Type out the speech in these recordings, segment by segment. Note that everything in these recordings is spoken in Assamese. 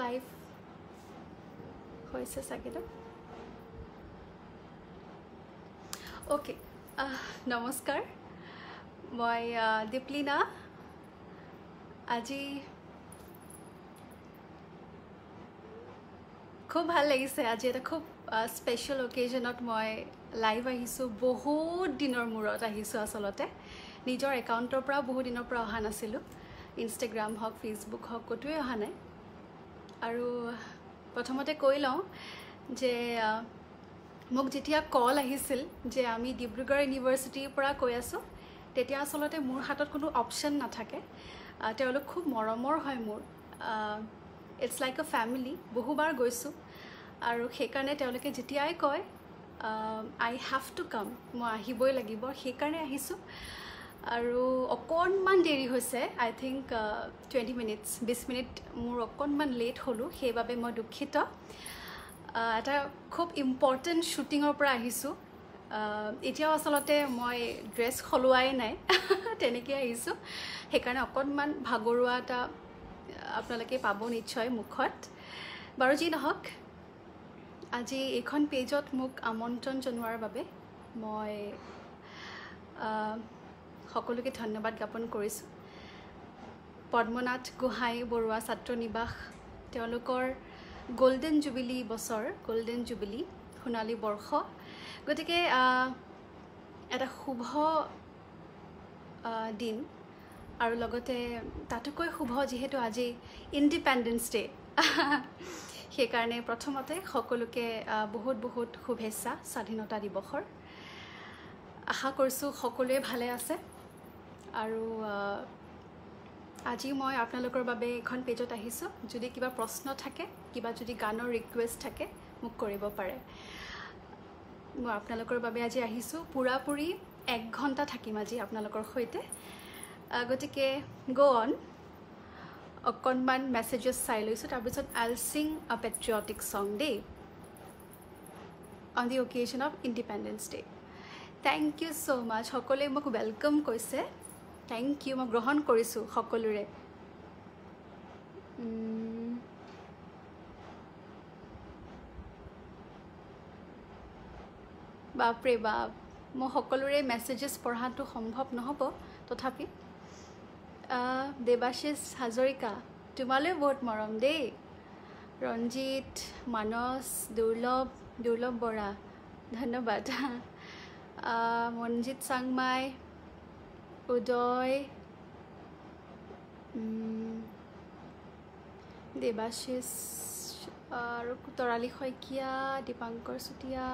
লাইভ হৈছে চাগে ন ওকে নমস্কাৰ মই দীপলিনা আজি খুব ভাল লাগিছে আজি এটা খুব স্পেচিয়েল অকেজনত মই লাইভ আহিছোঁ বহুত দিনৰ মূৰত আহিছোঁ আচলতে নিজৰ একাউণ্টৰ পৰা বহুত দিনৰ পৰা অহা নাছিলোঁ ইনষ্টাগ্ৰাম হওক ফেচবুক হওক ক'তোৱে অহা নাই আৰু প্ৰথমতে কৈ লওঁ যে মোক যেতিয়া কল আহিছিল যে আমি ডিব্ৰুগড় ইউনিভাৰ্চিটিৰ পৰা কৈ আছোঁ তেতিয়া আচলতে মোৰ হাতত কোনো অপশ্যন নাথাকে তেওঁলোক খুব মৰমৰ হয় মোৰ ইটছ লাইক আ ফেমিলি বহুবাৰ গৈছোঁ আৰু সেইকাৰণে তেওঁলোকে যেতিয়াই কয় আই হেভ টু কাম মই আহিবই লাগিব সেইকাৰণে আহিছোঁ আৰু অকণমান দেৰি হৈছে আই থিংক 20 মিনিটছ 20 মিনিট মোৰ অকণমান লেট হ'লোঁ সেইবাবে মই দুখিত এটা খুব ইম্পৰ্টেণ্ট শ্বুটিঙৰ পৰা আহিছোঁ এতিয়াও আচলতে মই ড্ৰেছ সলোৱাই নাই তেনেকৈ আহিছোঁ সেইকাৰণে অকণমান ভাগৰুৱা এটা আপোনালোকে পাব নিশ্চয় মুখত বাৰু যি নহওক আজি এইখন পেজত মোক আমন্ত্ৰণ জনোৱাৰ বাবে মই সকলোকে ধন্যবাদ জ্ঞাপন কৰিছোঁ পদ্মনাথ গোহাঁই বৰুৱা ছাত্ৰ নিবাস তেওঁলোকৰ গোল্ডেন জুবিলি বছৰ গোল্ডেন জুবিলি সোণালী বৰ্ষ গতিকে এটা শুভ দিন আৰু লগতে তাতোকৈ শুভ যিহেতু আজি ইণ্ডিপেণ্ডেন্স ডে সেইকাৰণে প্ৰথমতে সকলোকে বহুত বহুত শুভেচ্ছা স্বাধীনতা দিৱসৰ আশা কৰিছোঁ সকলোৱে ভালে আছে আৰু আজি মই আপোনালোকৰ বাবে এখন পেজত আহিছোঁ যদি কিবা প্ৰশ্ন থাকে কিবা যদি গানৰ ৰিকুৱেষ্ট থাকে মোক কৰিব পাৰে মই আপোনালোকৰ বাবে আজি আহিছোঁ পুৰাপুৰি 1 ঘণ্টা থাকিম আজি আপোনালোকৰ সৈতে গতিকে গো অন অকণমান মেছেজেছ চাই লৈছোঁ তাৰপিছত I'll sing a patriotic song day on the occasion of Independence Day thank you so' much সকলোৱে মোক ৱেলকাম কৈছে থেংক ইউ মই গ্ৰহণ কৰিছোঁ সকলোৰে বাপৰে বাপ মই সকলোৰে মেছেজেছ পঢ়াটো সম্ভৱ নহ'ব তথাপি দেৱাশিষ হাজৰিকা তোমালৈ বহুত মৰম দেই ৰঞ্জিত মানস দুৰ্লভ বৰা ধন্যবাদ মনজিত চাংমাই উদয় দেৱাশিষ আৰু তৰালী শইকীয়া দীপাংকৰ চুতীয়া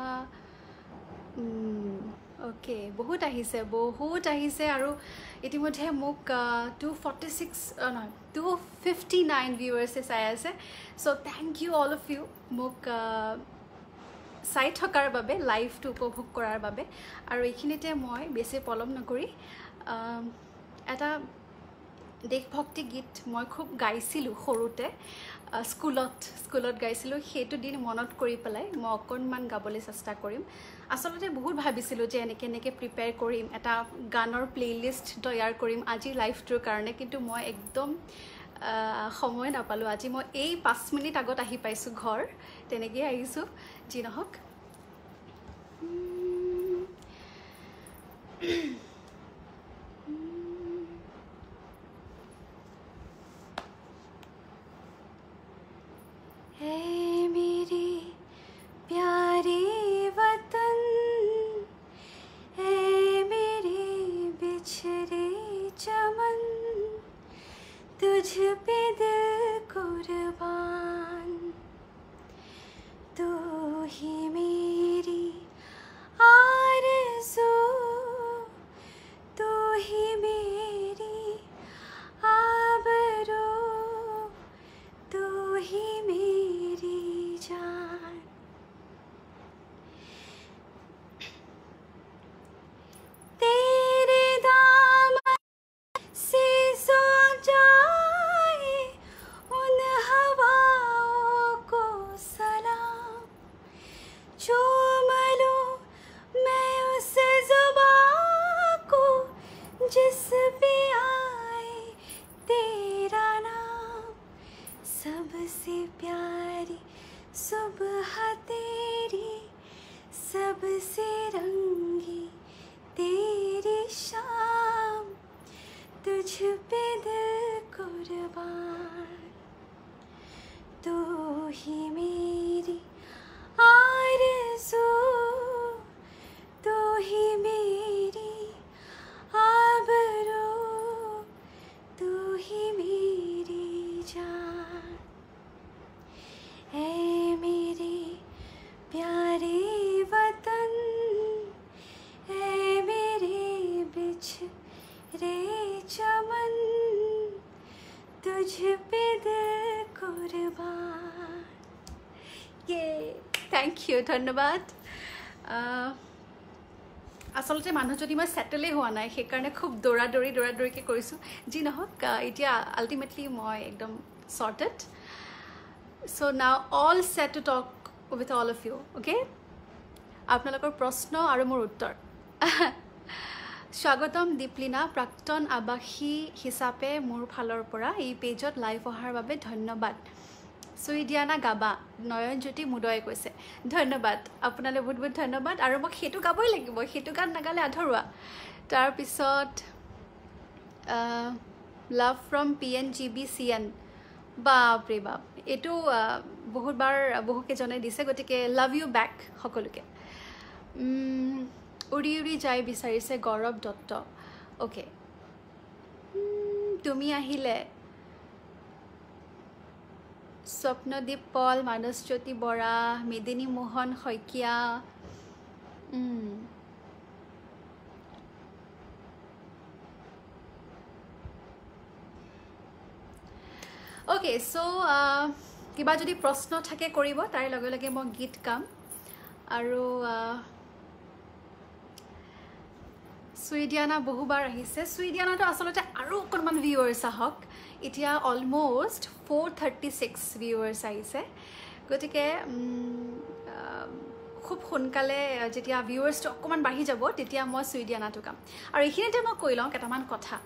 অ'কে বহুত আহিছে আৰু ইতিমধ্যে মোক 259 ভিউৱাৰ্ছে চাই আছে so' thank you all of you মোক চাই থকাৰ বাবে লাইভটো উপভোগ কৰাৰ বাবে আৰু এইখিনিতে মই বেছি পলম নকৰি এটা দেশভক্তি গীত মই খুব গাইছিলোঁ সৰুতে স্কুলত গাইছিলোঁ সেইটো দিন মনত কৰি পেলাই মই অকণমান গাবলৈ চেষ্টা কৰিম আচলতে বহুত ভাবিছিলোঁ যে এনেকৈ প্ৰিপেয়াৰ কৰিম এটা গানৰ প্লেলিষ্ট তৈয়াৰ কৰিম আজি লাইভটোৰ কাৰণে কিন্তু মই একদম সময় নাপালোঁ আজি মই এই 5 মিনিট আগত আহি পাইছোঁ ঘৰ তেনেকৈ আহিছোঁ যি নহওক तुझ पे दिल कुर्बान तू ही मेरी मुझ पे दे कुर्बान ये थैंक यू ধন্যবাদ আসলতে মানুহজনী মই সেটেলে হোৱা নাই সেইকাৰণে খুব দৌৰাদৌৰিকৈ কৰিছোঁ যি নহওক এতিয়া আল্টিমেটলি মই একদম sorted so now all set to talk with all of you okay আপোনালোকৰ প্ৰশ্ন আৰু মোৰ উত্তৰ স্বাগতম দীপলিনা প্ৰাক্তন আৱাসী হিচাপে মোৰ ফালৰ পৰা এই পেজত লাইভ অহাৰ বাবে ধন্যবাদ সুইডিয়ানা গাবা নয়নজ্যোতি মুদয়ে কৈছে ধন্যবাদ আপোনালৈ বহুত বহুত ধন্যবাদ আৰু মই সেইটো গাবই লাগিব সেইটো গান নাগালে আধৰুৱা তাৰপিছত লাভ ফ্ৰম PNGBCN বাপৰে বাপ এইটো বহুতবাৰ বহুকেইজনে দিছে গতিকে লাভ ইউ বেক সকলোকে উৰি উৰি যাই বিচাৰিছে গৌৰৱ দত্ত অ'কে তুমি আহিলে স্বপ্নদীপ পল মানসজ্যোতি বৰা মেদিনী মোহন শইকীয়া অ'কে চ' কিবা যদি প্ৰশ্ন থাকে কৰিব তাৰ লগে লগে মই গীত গাম আৰু সুইডিয়ানা বহুবাৰ আহিছে সুইডিয়ানাটো আচলতে আৰু অকণমান ভিউৱাৰ্ছ আহক এতিয়া অলমোষ্ট 436 ভিউৱাৰ্ছ আহিছে গতিকে খুব সোনকালে যেতিয়া ভিউৱাৰ্ছটো অকণমান বাঢ়ি যাব তেতিয়া মই সুইডিয়ানাটো গাম আৰু এইখিনিতে মই কৈ লওঁ কেইটামান কথা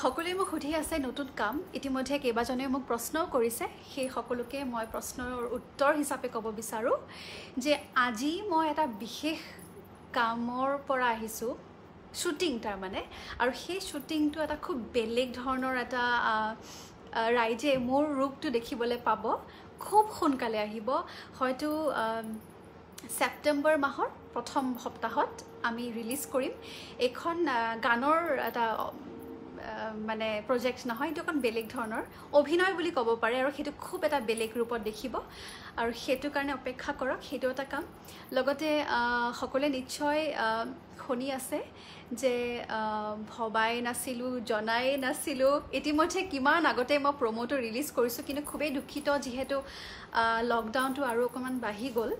সকলোৱে মোক সুধি আছে নতুন কাম ইতিমধ্যে কেইবাজনে মোক প্ৰশ্নও কৰিছে সেই সকলোকে মই প্ৰশ্নৰ উত্তৰ হিচাপে ক'ব বিচাৰোঁ যে আজি মই এটা বিশেষ কামৰ পৰা আহিছোঁ শ্বুটিং তাৰমানে আৰু সেই শ্বুটিংটো এটা খুব বেলেগ ধৰণৰ এটা ৰাইজে মোৰ ৰূপটো দেখিবলৈ পাব খুব সোনকালে আহিব হয়তো ছেপ্টেম্বৰ মাহৰ প্ৰথম সপ্তাহত আমি ৰিলিজ কৰিম এইখন গানৰ এটা মানে প্ৰজেক্ট নহয় এইটো অকণ বেলেগ ধৰণৰ অভিনয় বুলি ক'ব পাৰে আৰু সেইটো খুব এটা বেলেগ ৰূপত দেখিব আৰু সেইটো কাৰণে অপেক্ষা কৰক সেইটো এটা কাম লগতে সকলোৱে নিশ্চয় শুনি আছে যে ভবাই নাছিলোঁ জনাই নাছিলোঁ ইতিমধ্যে কিমান আগতে মই প্ৰমোটো ৰিলিজ কৰিছোঁ কিন্তু খুবেই দুখিত যিহেতু লকডাউনটো আৰু অকণমান বাঢ়ি গ'ল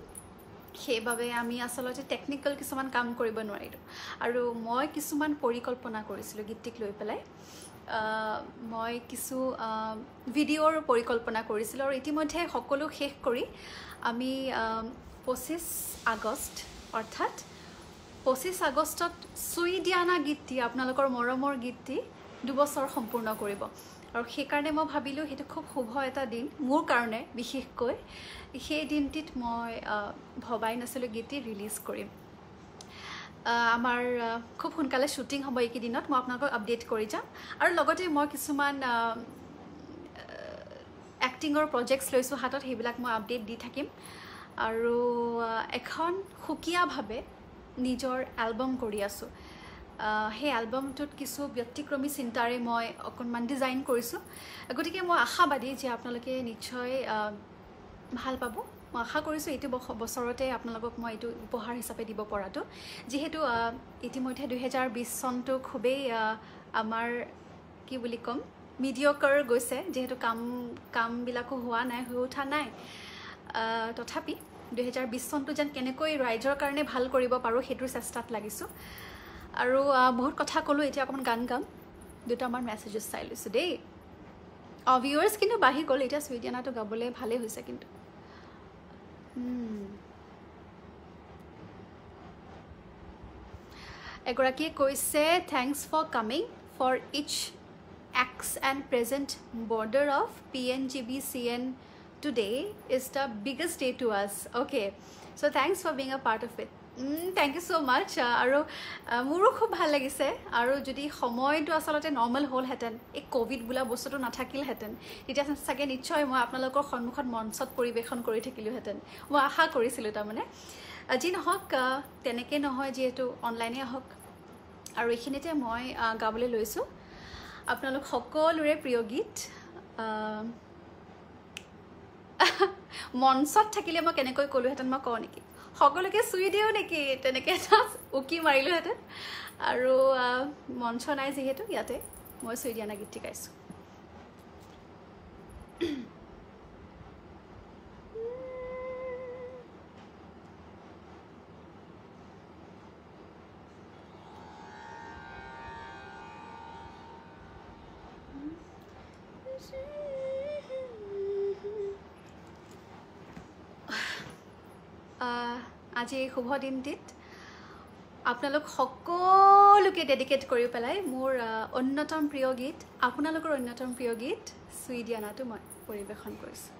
সেইবাবে আমি আচলতে টেকনিকেল কিছুমান কাম কৰিব নোৱাৰিলোঁ আৰু মই কিছুমান পৰিকল্পনা কৰিছিলোঁ গীতটিক লৈ পেলাই মই কিছু ভিডিঅ'ৰ পৰিকল্পনা কৰিছিলোঁ আৰু ইতিমধ্যে সকলো শেষ কৰি আমি 25 আগষ্ট অৰ্থাৎ 25 আগষ্টত সুইডিয়ানা গীতটি আপোনালোকৰ মৰমৰ গীতটি 2 বছৰ সম্পূৰ্ণ কৰিব আৰু সেইকাৰণে মই ভাবিলোঁ সেইটো খুব শুভ এটা দিন মোৰ কাৰণে বিশেষকৈ সেই দিনটিত মই ভবাই নাছিলোঁ গীতটি ৰিলিজ কৰিম আমাৰ খুব সোনকালে শ্বুটিং হ'ব এইকেইদিনত মই আপোনালোকক আপডেট কৰি যাম আৰু লগতে মই কিছুমান এক্টিঙৰ প্ৰজেক্টছ লৈছোঁ হাতত সেইবিলাক মই আপডেট দি থাকিম আৰু এখন সুকীয়াভাৱে নিজৰ এলবাম কৰি আছোঁ সেই এলবামটোত কিছু ব্যক্তিক্ৰমী চিন্তাৰে মই অকণমান ডিজাইন কৰিছোঁ গতিকে মই আশাবাদী যে আপোনালোকে নিশ্চয় ভাল পাব মই আশা কৰিছোঁ এইটো বছৰতে আপোনালোকক মই এইটো উপহাৰ হিচাপে দিব পৰাটো যিহেতু ইতিমধ্যে 2020 চনটো খুবেই আমাৰ কি বুলি ক'ম মিডিয়কাৰ গৈছে যিহেতু কামবিলাকো হোৱা নাই হৈ উঠা নাই তথাপি 2020 চনটো যেন কেনেকৈ ৰাইজৰ কাৰণে ভাল কৰিব পাৰোঁ সেইটোৰ চেষ্টাত লাগিছোঁ আৰু বহুত কথা ক'লোঁ এতিয়া অকণমান গান গাম দুটামান মেছেজেছ চাই লৈছোঁ দেই ভিউৱাৰ্ছ কিন্তু বাঢ়ি গ'ল এতিয়া সুইডিয়ানাটো গাবলৈ ভালেই হৈছে কিন্তু এগৰাকীয়ে কৈছে thanks for coming for each ex and present border of PNGBCN today is the biggest day to us okay so' thanks for being a part of it thank you so' much আৰু মোৰো খুব ভাল লাগিছে আৰু যদি সময়টো আচলতে নৰ্মেল হ'লহেঁতেন এই ক'ভিড বোলা বস্তুটো নাথাকিলহেঁতেন তেতিয়া চাগে নিশ্চয় মই আপোনালোকৰ সন্মুখত মঞ্চত পৰিৱেশন কৰি থাকিলোহেঁতেন মই আশা কৰিছিলোঁ তাৰমানে যি নহওক তেনেকৈ নহয় যিহেতু অনলাইনে আহক আৰু এইখিনিতে মই গাবলৈ লৈছোঁ আপোনালোক সকলোৰে প্ৰিয় গীত মঞ্চত থাকিলে মই কেনেকৈ ক'লোহেঁতেন মই কওঁ নেকি সকলোকে চুই দিওঁ নেকি তেনেকৈ এটা উকি মাৰিলোহেঁতেন আৰু মঞ্চ নাই যিহেতু ইয়াতে মই সুইডিয়ানা গীতটি গাইছোঁ আজি এই শুভ দিনটিত আপোনালোক সকলোকে ডেডিকেট কৰি পেলাই মোৰ অন্যতম প্ৰিয় গীত আপোনালোকৰ অন্যতম প্ৰিয় গীত চুই দিয়া নাটো মই পৰিৱেশন কৰিছোঁ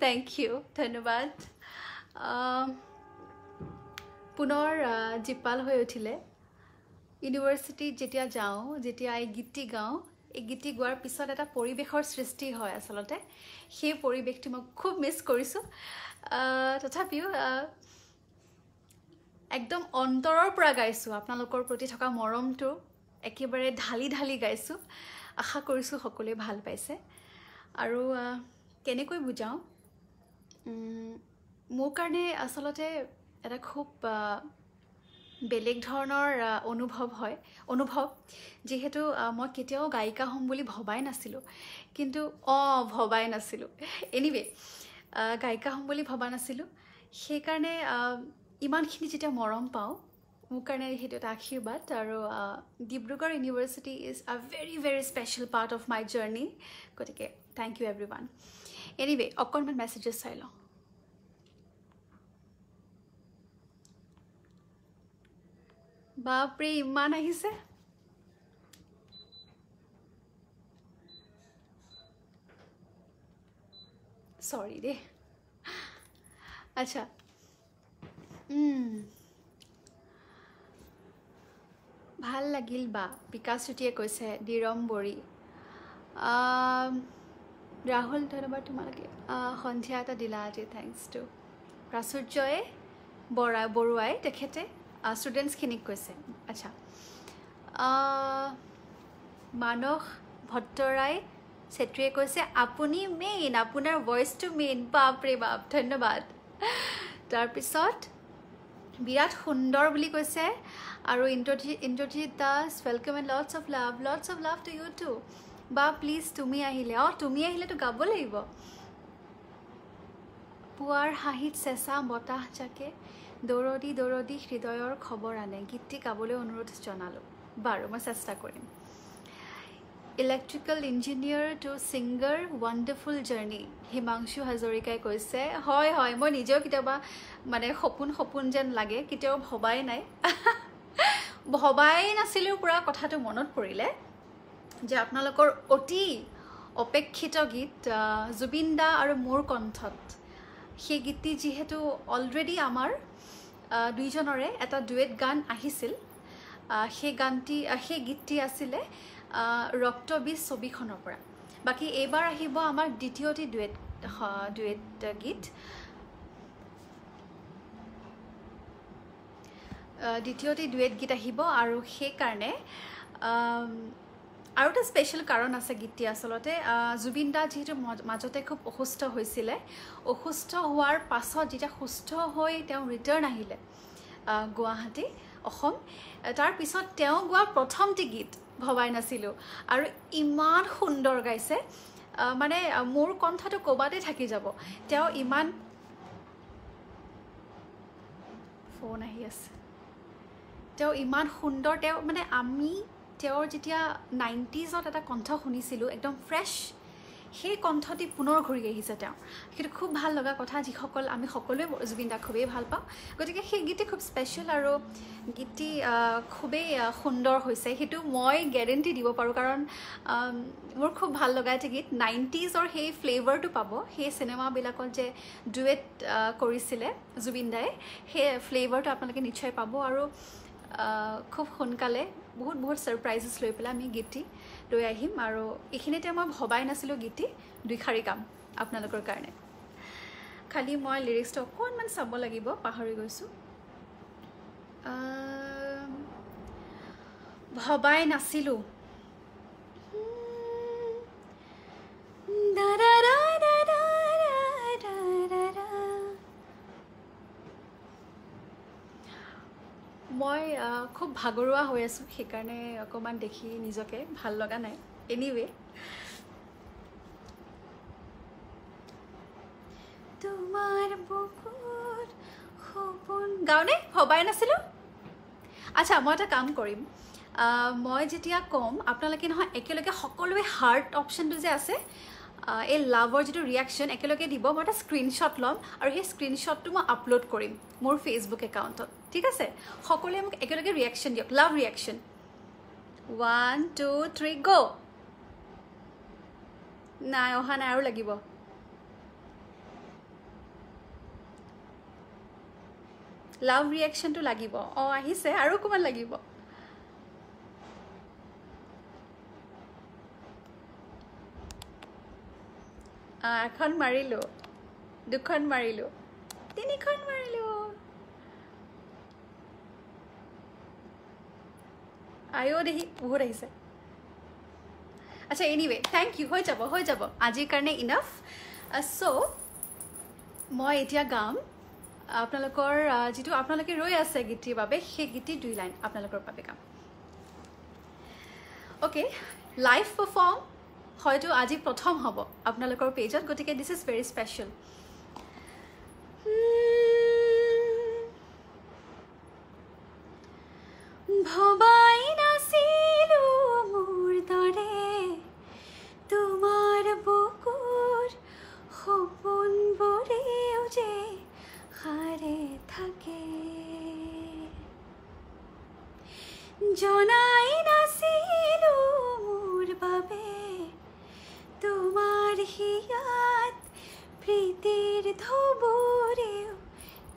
Thank you, ধন্যবাদ পুনৰ জিপাল হৈ উঠিলে ইউনিভাৰ্চিটিত যেতিয়া যাওঁ যেতিয়া এই গীতটি গাওঁ এই গীতটি গোৱাৰ পিছত এটা পৰিৱেশৰ সৃষ্টি হয় আচলতে সেই পৰিৱেশটো মই খুব মিছ কৰিছোঁ তথাপিও একদম অন্তৰৰ পৰা গাইছোঁ আপোনালোকৰ প্ৰতি থকা মৰমটো একেবাৰে ঢালি ঢালি গাইছোঁ আশা কৰিছোঁ সকলোৱে ভাল পাইছে আৰু কেনেকৈ বুজাওঁ মোৰ কাৰণে আচলতে এটা খুব বেলেগ ধৰণৰ অনুভৱ যেহেতু মই কেতিয়াও গায়িকা হ'ম বুলি ভবাই নাছিলোঁ কিন্তু ভবাই নাছিলোঁ এনিৱে গায়িকা হ'ম বুলি ভবা নাছিলোঁ সেইকাৰণে ইমানখিনি যেতিয়া মৰম পাওঁ মোৰ কাৰণে সেইটো এটা আশীৰ্বাদ আৰু Dibrugarh university is a very very special part of my journey গতিকে থেংক ইউ এভৰিৱান এনিৱে অকণমান মেছেজেছ চাই লওঁ বাপৰে ইমান আহিছে সৰি দে আচ্ছা ভাল লাগিল বা বিকাশ চুটিয়ে কৈছে দিৰম্বৰী ৰাহুল ধন্যবাদ তোমালোকে সন্ধিয়া এটা দিলা আজি থেংকছ টু প্ৰাচুৰ্যয়ে বৰুৱাই তেখেতে ষ্টুডেণ্টছখিনিক কৈছে আচ্ছা মানস ভট্টৰাই চেত্ৰীয়ে কৈছে আপুনি মেইন আপোনাৰ ভইচটো মেইন বাপৰে বাপ ধন্যবাদ তাৰপিছত বিৰাট সুন্দৰ বুলি কৈছে আৰু Indrajit Das welcome and lots of love to you too বা প্লিজ তুমি আহিলে তুমি আহিলেতো গাব লাগিব পুৱাৰ হাঁহিত চেঁচা বতাহ জাকে দৌৰদি হৃদয়ৰ খবৰ আনে গীতটি গাবলৈ অনুৰোধ জনালোঁ বাৰু মই চেষ্টা কৰিম electrical engineer to singer wonderful journey Himanshu হাজৰিকাই কৈছে হয় হয় মই নিজেও কেতিয়াবা মানে সপোন যেন লাগে কেতিয়াও ভবাই নাছিলোঁ পুৰা কথাটো মনত পৰিলে যে আপোনালোকৰ অতি অপেক্ষিত গীত জুবিন দা আৰু মোৰ কণ্ঠত সেই গীতটি যিহেতু অলৰেডি আমাৰ দুইজনৰে এটা ডুৱেট গান আহিছিল সেই গীতটি আছিলে ৰক্তবীজ ছবিখনৰ পৰা বাকী এইবাৰ আহিব আমাৰ দ্বিতীয়টি ডুৱেট গীত আহিব আৰু সেইকাৰণে আৰু এটা স্পেচিয়েল কাৰণ আছে গীতটি আচলতে জুবিন দা যিহেতু মাজতে খুব অসুস্থ হৈছিলে অসুস্থ হোৱাৰ পাছত যেতিয়া সুস্থ হৈ তেওঁ ৰিটাৰ্ণ আহিলে গুৱাহাটী অসম তাৰপিছত তেওঁ গোৱা প্ৰথমটি গীত ভবাই নাছিলোঁ আৰু ইমান সুন্দৰ গাইছে মানে মোৰ কণ্ঠটো ক'বাতে থাকি যাব তেওঁ ইমান ফোন আহি আছে তেওঁ ইমান সুন্দৰ তেওঁ মানে আমি তেওঁৰ যেতিয়া 90sত এটা কণ্ঠ শুনিছিলোঁ একদম ফ্ৰেছ সেই কণ্ঠটি পুনৰ ঘূৰি আহিছে তেওঁ সেইটো খুব ভাল লগা কথা যিসকল আমি সকলোৱে জুবিন দাক খুবেই ভাল পাওঁ গতিকে সেই গীতটি খুব স্পেচিয়েল আৰু গীতটি খুবেই সুন্দৰ হৈছে সেইটো মই গেৰেণ্টি দিব পাৰোঁ কাৰণ মোৰ খুব ভাল লগা এটা গীত 90sৰ সেই ফ্লেভাৰটো পাব সেই চিনেমাবিলাকত যে ডুৱেট কৰিছিলে জুবিন দাই সেই ফ্লেভাৰটো আপোনালোকে নিশ্চয় পাব আৰু খুব সোনকালে বহুত ছাৰপ্ৰাইজেছ লৈ পেলাই আমি গীতটি লৈ আহিম আৰু এইখিনিতে মই ভবাই নাছিলোঁ গীতটি দুইশাৰী কাম আপোনালোকৰ কাৰণে খালি মই লিৰিক্সটো অকণমান চাব লাগিব পাহৰি গৈছোঁ ভবাই নাছিলোঁ মই খুব ভাগৰুৱা হৈ আছোঁ সেইকাৰণে অকণমান দেখি নিজকে ভাল লগা নাই এনিৱে তোমাৰ বুকুৰ সপোন গাওঁনে ভবাই নাছিলোঁ আচ্ছা মই এটা কাম কৰিম মই যেতিয়া ক'ম আপোনালোকে নহয় একেলগে সকলোৱে হাৰ্ট অপশ্যনটো যে আছে এই লাভৰ যিটো ৰিয়েকশ্যন একেলগে দিব মই এটা স্ক্ৰীনশ্বট ল'ম আৰু সেই স্ক্ৰীনশ্বটটো মই আপলোড কৰিম মোৰ ফেচবুক একাউণ্টত ঠিক আছে সকলোৱে মোক একেলগে ৰিয়েকশ্যন দিয়ক লাভ ৰিয়েকশ্যন 1 2 3 গো নাই অহা নাই আৰু লাগিব লাভ ৰিয়েকশ্যনটো লাগিব আহিছে আৰু অকণমান লাগিব এখন মাৰিলোঁ দুখন মাৰিলোঁ তিনিখন মাৰিলোঁ আয়ো দেখি বহুত আহিছে আচ্ছা এনিৱে থেংক ইউ হৈ যাব আজিৰ কাৰণে ইনাফ চ' মই এতিয়া গাম আপোনালোকৰ যিটো আপোনালোকে ৰৈ আছে গীতটিৰ বাবে সেই গীতটি 2 লাইন আপোনালোকৰ বাবে গাম অ'কে লাইভ পাৰফৰ্ম হয়তো আজি প্ৰথম হ'ব আপোনালোকৰ পেজত গতিকে দিছ ইজ ভেৰি স্পেচিয়েল ভবাই নাছিলোঁ মোৰ দৰে তোমাৰ বুকুৰ সপোনবোৰেও যে সাৰে থাকে জনাই নাছিলোঁ মোৰ বাবে তোমাৰ হিয়াত প্ৰীতিৰ ধুবুৰেও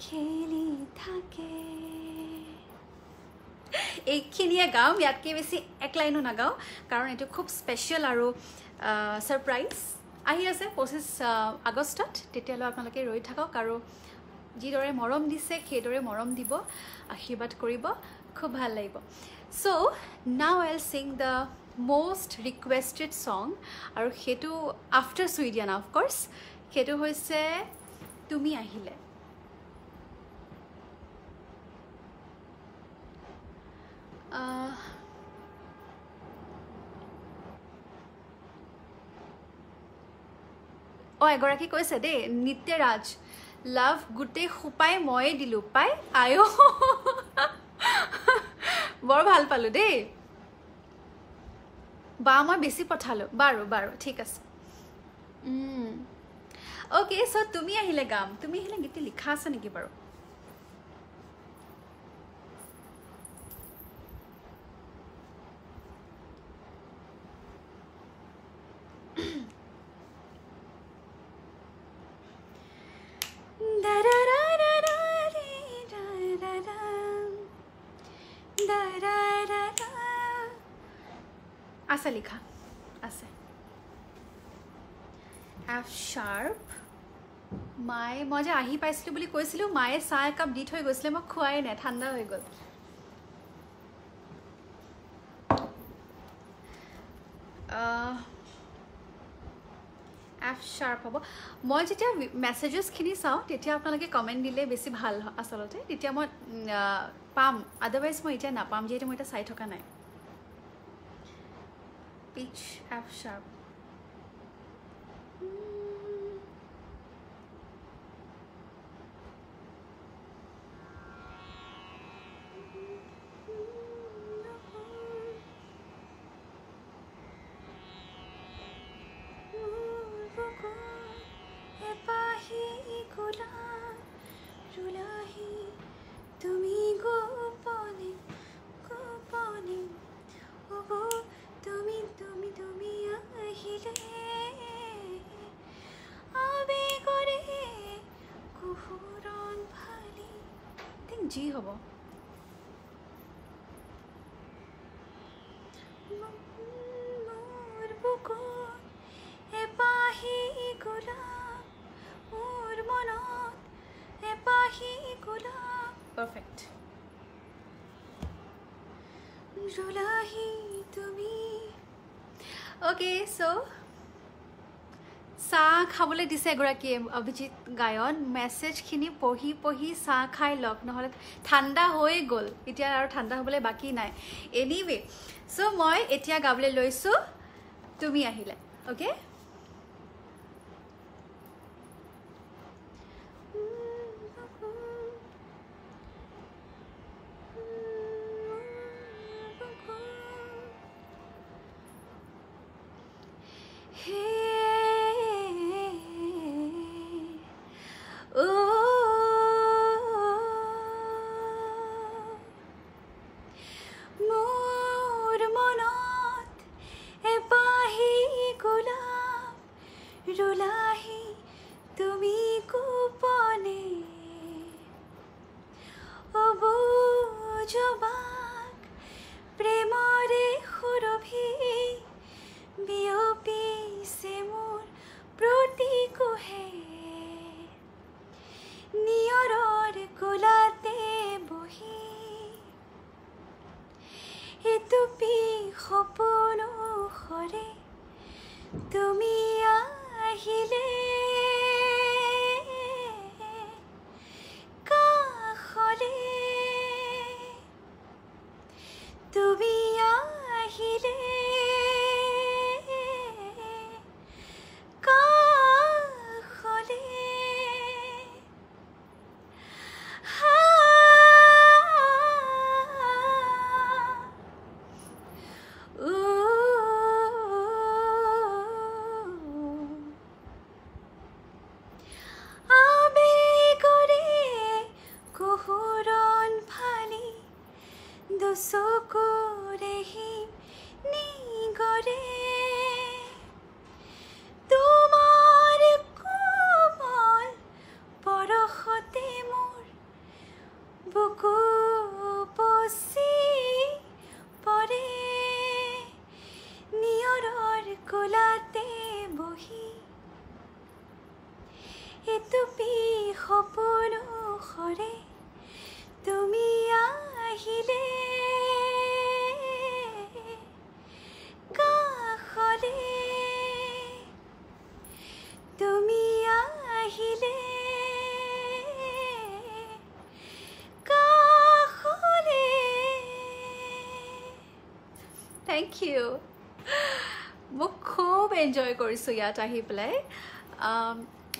খেলি থাকে এইখিনিয়ে গাম ইয়াতকে বেছি এক লাইনো নাগাওঁ কাৰণ এটো খুব স্পেশাল আৰু সাৰপ্ৰাইজ আহি আছে 25 আগষ্টত তেতিয়ালৈ আপোনালোকে ৰৈ থাকক আৰু যিদৰে মৰম দিছে সেইদৰে মৰম দিব আশীৰ্বাদ কৰিব খুব ভাল লাগিব so now I'll sing the most requested song আৰু হেতু after Swediana of course হেতু হৈছে তুমি আহিলে এগৰাকী কৈছে দে নিত্যৰাজ লাভ গুটে খুপাই মই দিলু পাই আয়ো বৰ ভাল পালো দে বা মই বেছি পঠালো বাৰু ঠিক আছে ওকে সো তুমি আহিলে গাম তুমি আহিলে গীত লিখা আছে নেকি বাৰু আছে লিখা আছে F sharp মায়ে মই যে আহি পাইছিলো বুলি কৈছিলো মায়ে চাহ একাপ দি থৈ গৈছিলে মই খোৱাই নাই ঠাণ্ডা হৈ গ'ল F sharp হ'ব মই যেতিয়া মেসেজেস খিনি চাও তেতিয়া আপোনালোকে কমেন্ট দিলে বেছি ভাল আসলতে তেতিয়া মই পাম আদাৰৱাইজ মই এতিয়া নাপাম যেটো মই এটা চাই থকা নাই pitch F sharp জি হ'ব মোর বুকুত এপাহি গোলাপ মোর মনত এপাহি গোলাপ পারফেক্ট জুলাহি তুমি ওকে সো চাহ খাবলৈ দিছে এগৰাকী অভিজিত গায়ন মেসেজ খিনি পঢ়ি চাহ খাই লক নহলে ঠাণ্ডা হৈ গল এতিয়া আৰু ঠাণ্ডা হ'বলৈ বাকি নাই এনিৱে সো মই এতিয়া গাবলৈ লৈছো তুমি আহিলে ওকে रुलाही তুমি গোপনে অবুজবাক প্ৰেমৰে সুৰভি বিয়পিছে মোৰ প্ৰতিকোহে নিয়ৰৰ কোলাতে বহি এটুপি সপোন সৰে তুমি আহিলে কাষলে তুমি আহিলে কাষলে চকুৰেহি নিগৰে তোমাৰ কোমল পৰশতে মোৰ বুকু পচি সপোনো খৰে তুমি আহিলে কাষলে তুমি আহিলে কাষলে Thank you. মই খুব এনজয় কৰিছোঁ ইয়াত আহি পেলাই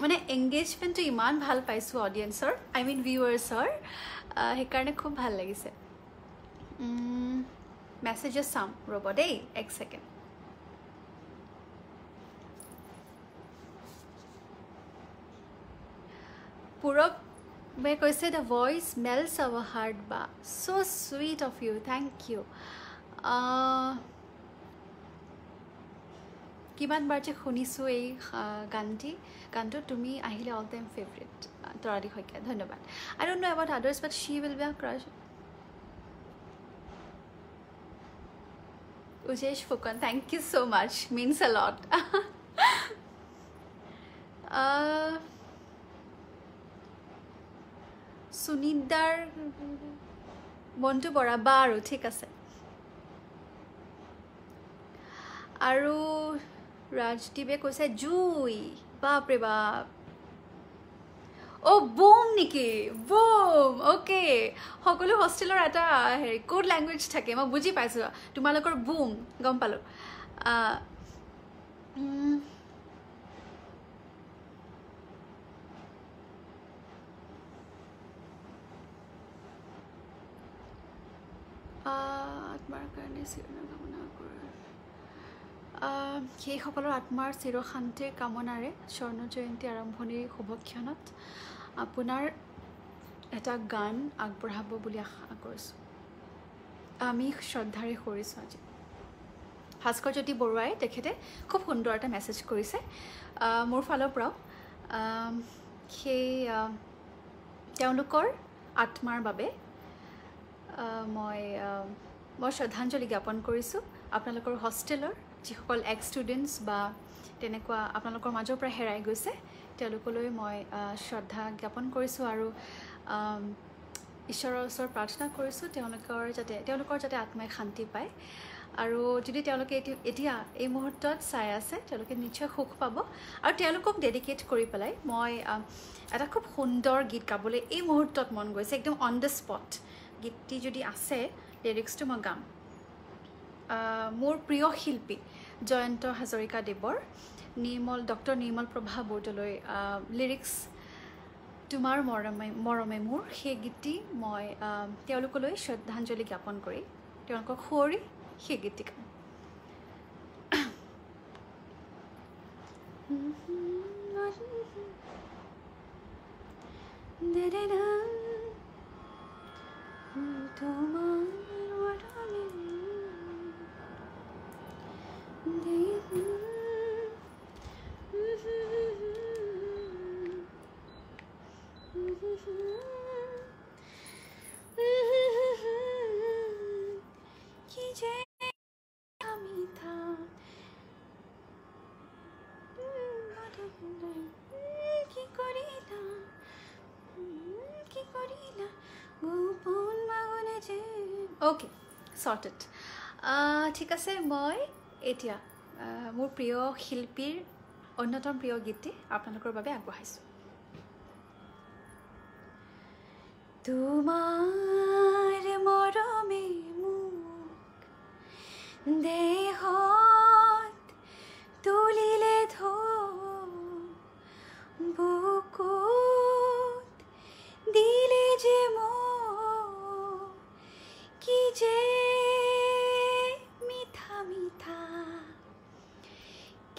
মানে এংগেজমেণ্টটো ইমান ভাল পাইছোঁ অডিয়েঞ্চৰ আই মিন ভিউৱাৰ্ছৰ সেইকাৰণে খুব ভাল লাগিছে মেছেজেছ চাম ৰ'ব দেই এক ছেকেণ্ড পূৰৱে কৈছে the voice melts our heart বা so' sweet of you thank you কিমান বাৰ যে শুনিছোঁ এই গানটো তুমি আহিলে all time favourite Tarali Saikia ধন্যবাদ I don't know' about others but she will be a crush Ujesh Phukan thank you so' much means a lot সুনীতাৰ মনটো বৰা বাৰু ঠিক আছে আৰু ৰাজদীপে কৈছে জুই বাপৰে বাপ অ' বুম নেকি বুম অ'কে সকলো হোষ্টেলৰ এটা হেৰি কোড লেংগুৱেজ থাকে মই বুজি পাইছোঁ তোমালোকৰ বুম গম পালোঁ আত্মাৰ কাৰণে কামনা কৰা সেইসকলৰ আত্মাৰ চিৰশান্তিৰ কামনাৰে স্বৰ্ণ জয়ন্তী আৰম্ভণিৰ শুভক্ষণত আপোনাৰ এটা গান আগবঢ়াব বুলি আশা কৰিছোঁ আমি শ্ৰদ্ধাৰে কৰিছোঁ আজি ভাস্কৰজ্যোতি বৰুৱাই তেখেতে খুব সুন্দৰ এটা মেছেজ কৰিছে মোৰ ফালৰ পৰাও সেই তেওঁলোকৰ আত্মাৰ বাবে মই শ্ৰদ্ধাঞ্জলি জ্ঞাপন কৰিছোঁ আপোনালোকৰ হোষ্টেলৰ যিসকল এক্স ষ্টুডেণ্টছ বা তেনেকুৱা আপোনালোকৰ মাজৰ পৰা হেৰাই গৈছে তেওঁলোকলৈ মই শ্ৰদ্ধা জ্ঞাপন কৰিছোঁ আৰু ঈশ্বৰৰ ওচৰত প্ৰাৰ্থনা কৰিছোঁ তেওঁলোকৰ যাতে আত্মাই শান্তি পায় আৰু যদি তেওঁলোকে এতিয়া এই মুহূৰ্তত চাই আছে তেওঁলোকে নিশ্চয় সুখ পাব আৰু তেওঁলোকক ডেডিকেট কৰি পেলাই মই এটা খুব সুন্দৰ গীত গাবলৈ এই মুহূৰ্তত মন গৈছে একদম অন দ্য স্পট গীতটি যদি আছে লিৰিক্সটো মই গাম মোৰ প্ৰিয় শিল্পী জয়ন্ত হাজৰিকাদেৱৰ ডক্টৰ নিৰ্মল প্ৰভা বৰদলৈ লিৰিক্স তোমাৰ মৰমে মোৰ সেই গীতটি মই তেওঁলোকলৈ শ্ৰদ্ধাঞ্জলি জ্ঞাপন কৰি তেওঁলোকক সুঁৱৰি সেই গীতটি গাম Okay, sorted. ঠিক আছে মই এতিয়া মোৰ প্ৰিয় শিল্পীৰ অন্যতম প্ৰিয় গীতটি আপোনালোকৰ বাবে আগবঢ়াইছোঁ তোমাৰ মৰমে মোক দেহত তুলিলে বুকুত দিলে যে মোক কি যে মিঠা মিঠা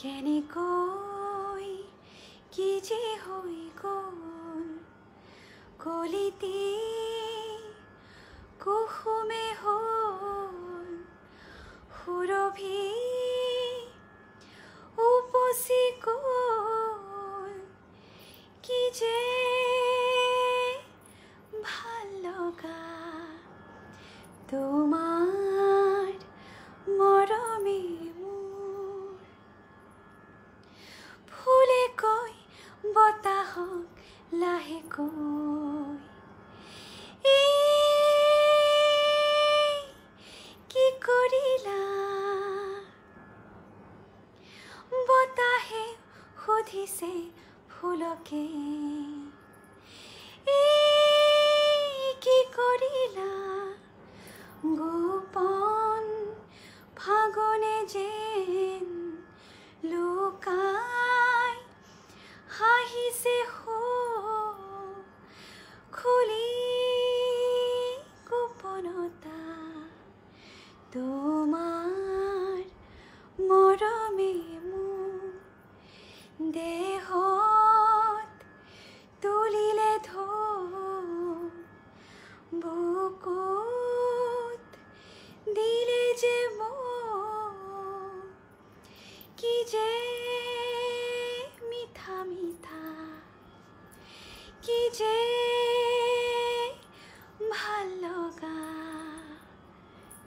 কেনেকৈ কি যে হৈ গ'ল কলিতে কুসুমে হ'ল সুৰভি উপচি গ'ল কি যে ভাল লগা তোমাৰ মৰমে মোৰ ফুলে কৈ বতাহক লাহেকৈ কি কৰিলা বতাহে সুধিছে ফুলকে কি কৰিলা গোপন ফাগুনে যেন লুকাই হাঁহিছে খুলি গোপনতা তোমাৰ মৰমে মোৰ দেহত তুলিলে বুকুত দিলে যে মোক কি যে মিঠা মিঠা কি যে ভাল লগা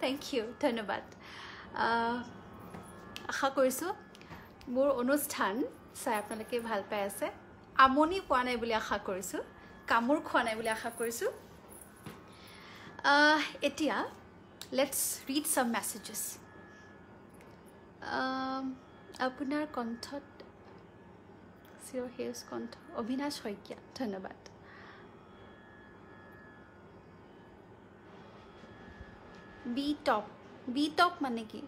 থেংক ইউ ধন্যবাদ আশা কৰিছোঁ মোৰ অনুষ্ঠান চাই আপোনালোকে ভাল পাই আছে আমনি পোৱা নাই বুলি আশা কৰিছোঁ কামোৰ খোৱা নাই বুলি আশা কৰিছোঁ এতিয়া লেটছ ৰিড সাম মেছেজেছ আপোনাৰ কণ্ঠত চিৰসেউজ কণ্ঠ অবিনাশ শইকীয়া ধন্যবাদ বি টপ মানে কি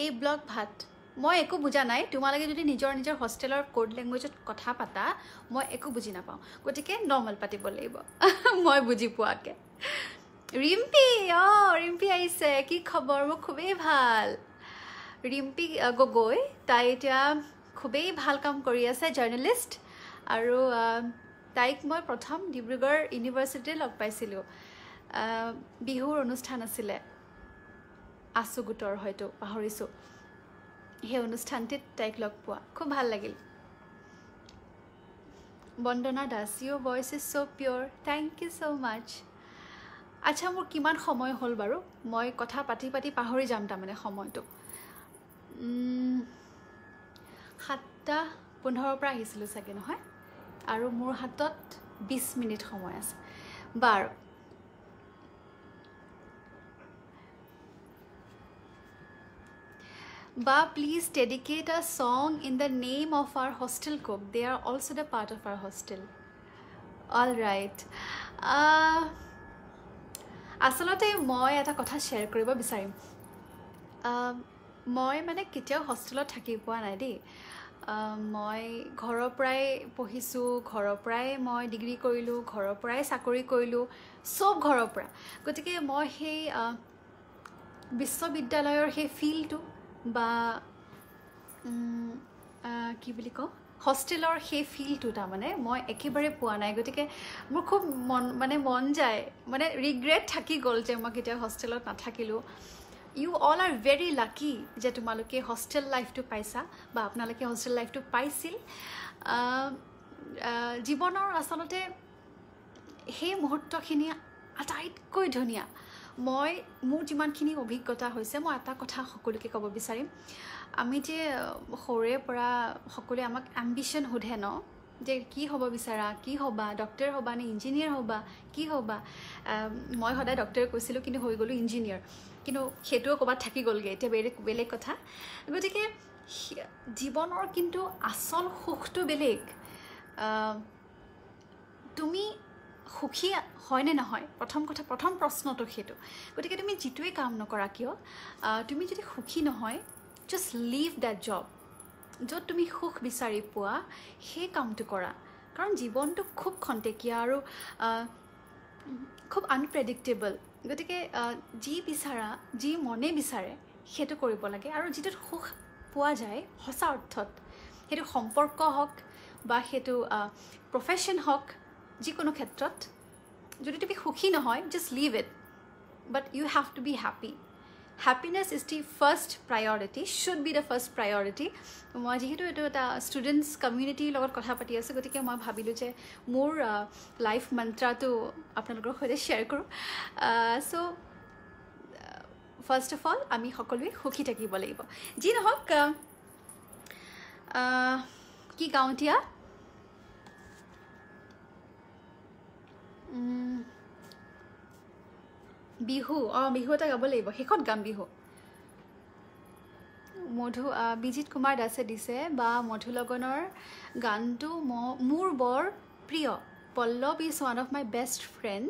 এ ব্লক ভাত মই একো বুজা নাই তোমালোকে যদি নিজৰ নিজৰ হোষ্টেলৰ কোড লেংগুৱেজত কথা পাতা মই একো বুজি নাপাওঁ গতিকে নৰ্মেল পাতিব লাগিব মই বুজি পোৱাকে ৰিম্পি আহিছে কি খবৰ মোৰ খুবেই ভাল ৰিম্পি গগৈ তাই এতিয়া খুবেই ভাল কাম কৰি আছে জাৰ্নেলিষ্ট আৰু তাইক মই প্ৰথম ডিব্ৰুগড় ইউনিভাৰ্চিটিতে লগ পাইছিলোঁ বিহুৰ অনুষ্ঠান আছিলে আছু গোটৰ হয়তো পাহৰিছোঁ সেই অনুষ্ঠানটিত তাইক লগ পোৱা খুব ভাল লাগিল Bandana Das your voice is so' pure thank you so' much আচ্ছা মোৰ কিমান সময় হ'ল বাৰু মই কথা পাতি পাহৰি যাম তাৰমানে সময়টো 7:15 পৰা আহিছিলোঁ চাগে নহয় আৰু মোৰ হাতত 20 মিনিট সময় আছে বাৰু Ba, please dedicate a song in the name of our hostel cook. They are also the part of our hostel. All right. Asalote moi eta kotha share koribo bisarim. Moi mane kitiao hostelot thaki poa nai de. Moi ghoror prai pohisu, ghoror prai moi degree korilu, ghoror prai sakori korilu, sob ghoror pra. Gotike moi hei বিশ্ববিদ্যালয়ৰ হে ফিল টু বা কি বুলি কওঁ হোষ্টেলৰ সেই ফিলটো তাৰমানে মই একেবাৰে পোৱা নাই গতিকে মোৰ খুব মন যায় মানে ৰিগ্ৰেট থাকি গ'ল যে মই কেতিয়া হোষ্টেলত নাথাকিলোঁ ইউ অল আৰ ভেৰি লাকি যে তোমালোকে হোষ্টেল লাইফটো পাইছা বা আপোনালোকে হোষ্টেল লাইফটো পাইছিল জীৱনৰ আচলতে সেই মুহূৰ্তখিনি আটাইতকৈ ধুনীয়া মই মোৰ যিমানখিনি অভিজ্ঞতা হৈছে মই এটা কথা সকলোকে ক'ব বিচাৰিম আমি যে সৰুৰে পৰা সকলোৱে আমাক এম্বিশ্যন সোধে ন যে কি হ'ব বিচাৰা কি হ'বা ডক্টৰ হ'বা নে ইঞ্জিনিয়াৰ হ'বা কি হ'বা মই সদায় ডক্টৰ কৈছিলোঁ কিন্তু হৈ গ'লোঁ ইঞ্জিনিয়াৰ কিন্তু সেইটোও ক'ৰবাত থাকি গ'লগৈ এতিয়া বেলেগ কথা গতিকে জীৱনৰ কিন্তু আচল সুখটো বেলেগ তুমি সুখী হয়নে নহয় প্ৰথম প্ৰশ্নটো সেইটো গতিকে তুমি যিটোৱে কাম নকৰা কিয় তুমি যদি সুখী নহয় জাষ্ট লিভ দ্যাট জব য'ত তুমি সুখ বিচাৰি পোৱা সেই কামটো কৰা কাৰণ জীৱনটো খুব খন্তেকীয়া আৰু খুব আনপ্ৰেডিক্টেবল গতিকে যি বিচাৰা যি মনে বিচাৰে সেইটো কৰিব লাগে আৰু যিটোত সুখ পোৱা যায় সঁচা অৰ্থত সেইটো সম্পৰ্ক হওক বা সেইটো প্ৰফেশ্যন হওক যিকোনো ক্ষেত্ৰত যদি তুমি সুখী নহয় just leave it but you have to be happy happiness is the first priority should be the first priority মই যেহেতু এটো এটা ষ্টুডেণ্টছ কমিউনিটিৰ লগত কথা পাতি আছোঁ গতিকে মই ভাবিলোঁ যে মোৰ লাইফ মন্ত্ৰটো আপোনালোকৰ সৈতে শ্বেয়াৰ কৰোঁ চ' ফাৰ্ষ্ট অফ অল আমি সকলোৱে সুখী থাকিব লাগিব যি নহওক কি গাঁও এতিয়া বিহু বিহু এটা গাব লাগিব শেষত গাম বিহু মধু বিজিত কুমাৰ দাসে দিছে বা মধু লগনৰ গানটো মোৰ বৰ প্ৰিয় Pallav is one of my best friend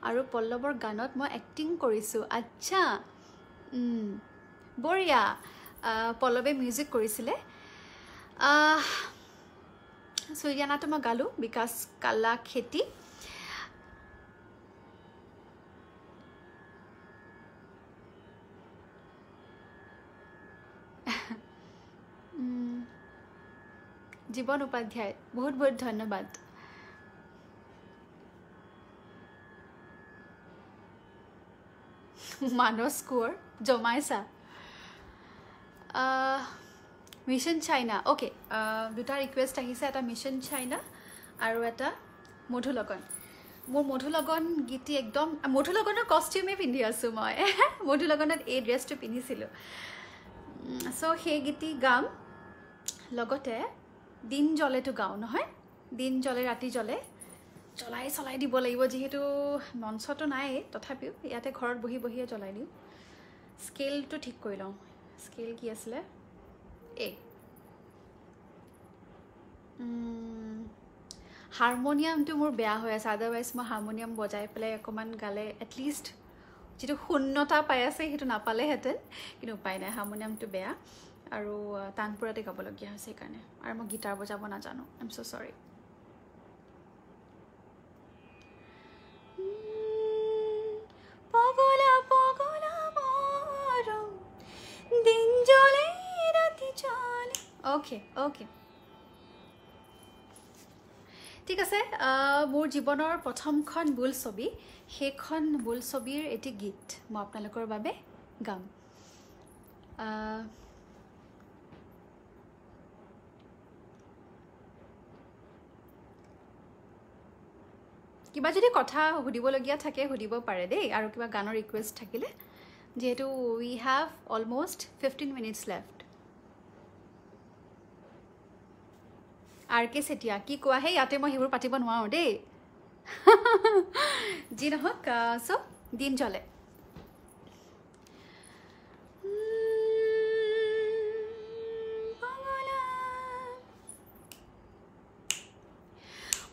আৰু পল্লৱৰ গানত মই এক্টিং কৰিছোঁ আচ্ছা বঢ়িয়া পল্লৱে মিউজিক কৰিছিলে চুৰিয়ানাটো মই গালোঁ বিকাশ কালা খেতি জীবন উপাধ্যায় বহুত বহুত ধন্যবাদ মানস কোঁৱৰ জমাইছা মিছন চাইনা অ'কে দুটা ৰিকুৱেষ্ট আহিছে এটা মিছন চাইনা আৰু এটা মধু লগন মোৰ মধু লগন গীতি একদম মধু লগনৰ কষ্টিউমে পিন্ধি আছোঁ মই মধু লগনত এই ড্ৰেছটো পিন্ধিছিলোঁ চ' সেই গীতি গাম লগতে দিন জ্বলেতো গাওঁ নহয় দিন জ্বলে ৰাতি জ্বলে চলাই দিব লাগিব যিহেতু মঞ্চটো নাই তথাপিও ইয়াতে ঘৰত বহি বহিয়ে জ্বলাই দিওঁ স্কেলটো ঠিক কৰি লওঁ স্কেল কি আছিলে হাৰমনিয়ামটো মোৰ বেয়া হৈ আছে আদাৰৱাইজ মই হাৰমনিয়াম বজাই পেলাই অকণমান গালে এটলিষ্ট যিটো শূন্যতা পাই আছে সেইটো নাপালেহেঁতেন কিন্তু উপায় নাই হাৰমনিয়ামটো বেয়া আৰু তানপুৰাতে গাবলগীয়া হৈছে সেইকাৰণে আৰু মই গিটাৰ বজাব নাজানো আই এম ছ' চৰি পগলা পগলা মৰম দিন জ্বলে ৰাতি জ্বলে অ'কে ঠিক আছে মোৰ জীৱনৰ প্ৰথমখন বোলছবি সেইখন বোলছবিৰ এটি গীত মই আপোনালোকৰ বাবে গাম কিবা যদি কথা সুধিবলগীয়া থাকে সুধিব পাৰে দেই আৰু কিবা গানৰ ৰিকুৱেষ্ট থাকিলে যিহেতু we have almost 15 minutes left আৰ কে চেতিয়া কি কোৱা হে ইয়াতে মই সেইবোৰ পাতিব নোৱাৰোঁ দেই যি নহওক চ' দিন জ্বলে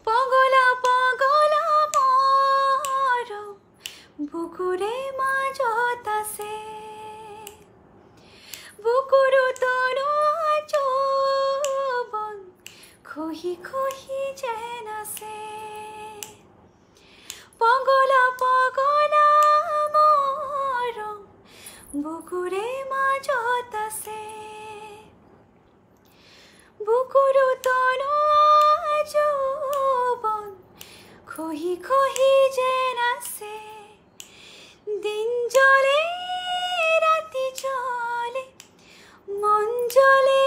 পগলা পগলা মৰম বুকুৰে মাজত আছে বুকুৰো তৰুৱা যৌৱন খহি খহি যেন আছে পগলা পগলা মৰম বুকুৰে মাজত আছে বুকুৰো তৰুৱা যৌৱন খহি খহি যেন আছে দিন জ্বলে ৰাতি জ্বলে মন জ্বলে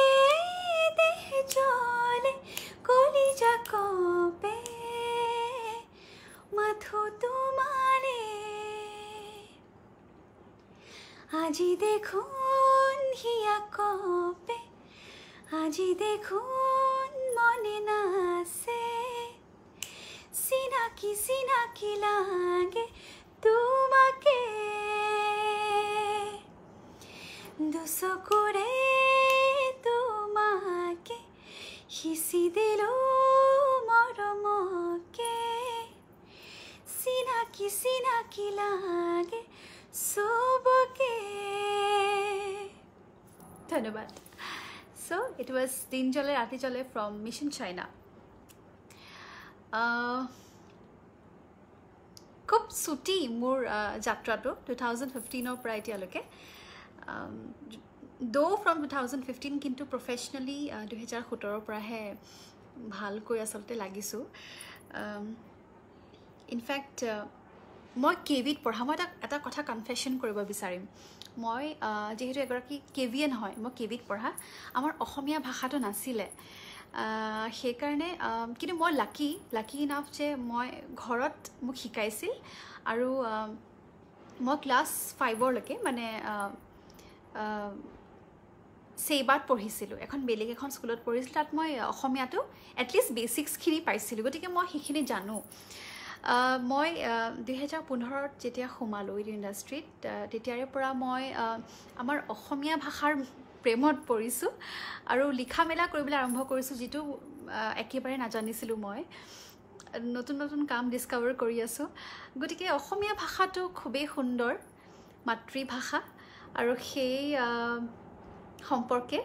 দেহ জ্বলে কলিজা কঁপে মাথো তোমাৰে আজি দেখোন হিয়া কঁপে আজি দেখোন মনে নাচে চিনাকি চিনাকি লাগে তোমাকে দুচকুৰে তোমাকে সিঁচি দিলো মৰমকে চিনাকি চিনাকি লাগে চবকে ধন্যবাদ So it was Din Jale Rati Jale from Mission China. খুব ছুটি মোৰ যাত্ৰাটো 2015 পৰা এতিয়ালৈকে দো ফ্ৰম 2015 কিন্তু প্ৰফেচনেলি 2017 পৰাহে ভালকৈ আচলতে লাগিছোঁ ইনফেক্ট মই কেভিত পঢ়া মই এটা কথা কনফেশ্যন কৰিব বিচাৰিম মই যেহেতু এগৰাকী কেভিয়ে নহয় মই কেভিত পঢ়া আমাৰ অসমীয়া ভাষাটো নাছিলে সেইকাৰণে কিন্তু মই লাকি ইনাফ যে মই ঘৰত মোক শিকাইছিল আৰু মই ক্লাছ 5লৈকে মানে সেইবাত পঢ়িছিলোঁ এখন বেলেগ এখন স্কুলত পঢ়িছিলোঁ তাত মই অসমীয়াটো এটলিষ্ট বেচিক্সখিনি পাইছিলোঁ গতিকে মই সেইখিনি জানো মই 2015ত যেতিয়া সোমালোঁ ইণ্ডাষ্ট্ৰীত তেতিয়াৰে পৰা মই আমাৰ অসমীয়া ভাষাৰ প্ৰেমত পৰিছোঁ আৰু লিখা মেলা কৰিবলৈ আৰম্ভ কৰিছোঁ, যিটো একেবাৰে নাজানিছিলোঁ মই। নতুন নতুন কাম ডিস্কভাৰ কৰি আছোঁ। গতিকে অসমীয়া ভাষাটো খুবেই সুন্দৰ মাতৃভাষা, আৰু সেই সম্পৰ্কে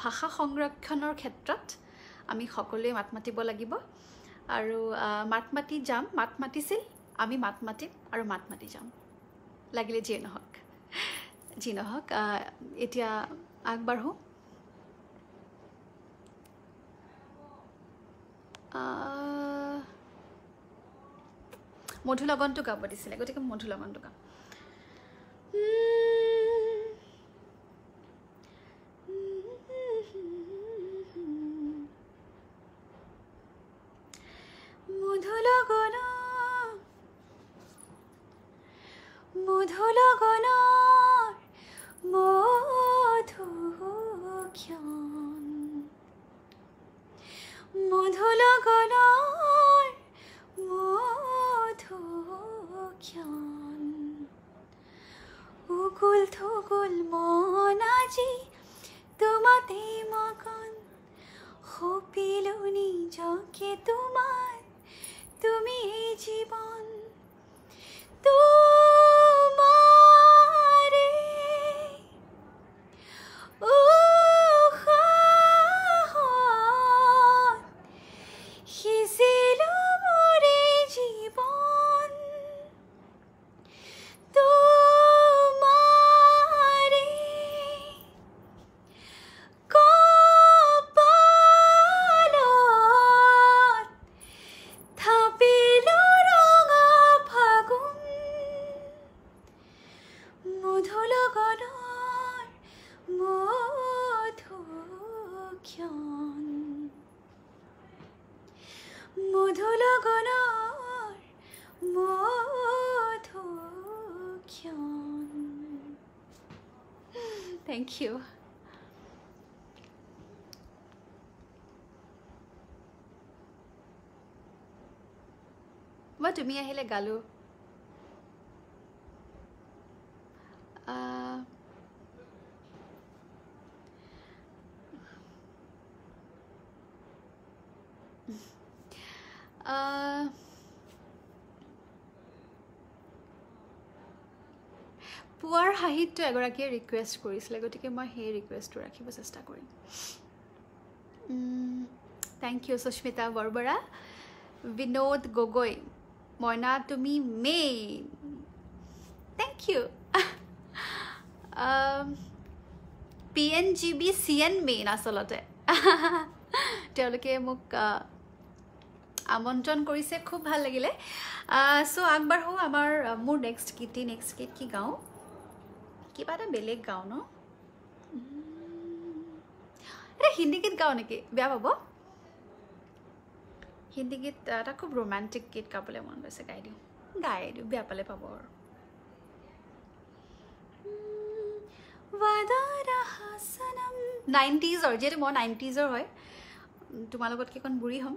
ভাষা সংৰক্ষণৰ ক্ষেত্ৰত আমি সকলোৱে মাত মাতিব লাগিব। আৰু মাত মাতি যাম, মাত মাতিছিল, আমি মাত মাতিম আৰু মাত মাতি যাম, লাগিলে যিয়ে নহওক যি নহওক। এতিয়া আগবাঢ়োঁ। মধু লগনটো গাব দিছিলে, গতিকে মধু লগনটো গাম। মধু লগন মধু লগনৰ মধুক্ষণ, মধু লগনৰ মধুক্ষণ, উকুল থুকুল মন আজি তোমাতে মগন, সপিলো নিজকে তোমাৰ, তুমি জীবন তোমাৰে উশাহত সিঁচিলো মোৰে জীবন, তোমাৰে কপালত থাপিলো ৰঙা ফাগুন, মধু লগনৰ মধুক্ষণ, মধু লগনৰ মধুক্ষণ। Thank U. মই তুমি আহিলে গালোঁ। পুৱাৰ সাহিত্য এগৰাকীয়ে ৰিকুৱেষ্ট কৰিছিলে, গতিকে মই সেই ৰিকুৱেষ্টটো ৰাখিব চেষ্টা কৰিম। থেংক ইউ সুস্মিতা বৰবৰা, বিনোদ গগৈ, মইনা তুমি মেইন, থেংক ইউ। PNGB CN মেইন আচলতে তেওঁলোকে মোক আমন্ত্ৰণ কৰিছে, খুব ভাল লাগিলে। চ' আগবাঢ়োঁ। মোৰ নেক্সট গীত কি গাওঁ, কিবা এটা বেলেগ গাওঁ ন, এটা হিন্দী গীত গাওঁ নেকি, বেয়া পাব? হিন্দী গীত এটা খুব ৰোমান্টিক গীত গাবলৈ মন গৈছে, গাই দিওঁ, বেয়া পালে পাব আৰু। वादा रहा सनम, 90s, যিহেতু মই 90s হয়, তোমাৰ লগত কেইখন বুঢ়ী হ'ম,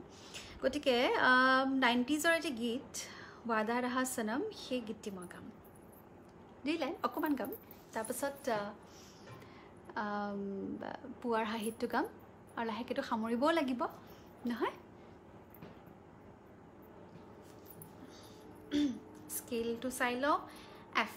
গতিকে 90s এটি গীত वादा रहा सनम, সেই গীতটি মই গাম, 2 লাইন অকণমান গাম, তাৰপিছত পুৱাৰ সাহিত্যটো গাম, আৰু লাহেকৈতো সামৰিবও লাগিব নহয়। স্কেলটো চাই লওঁ, F।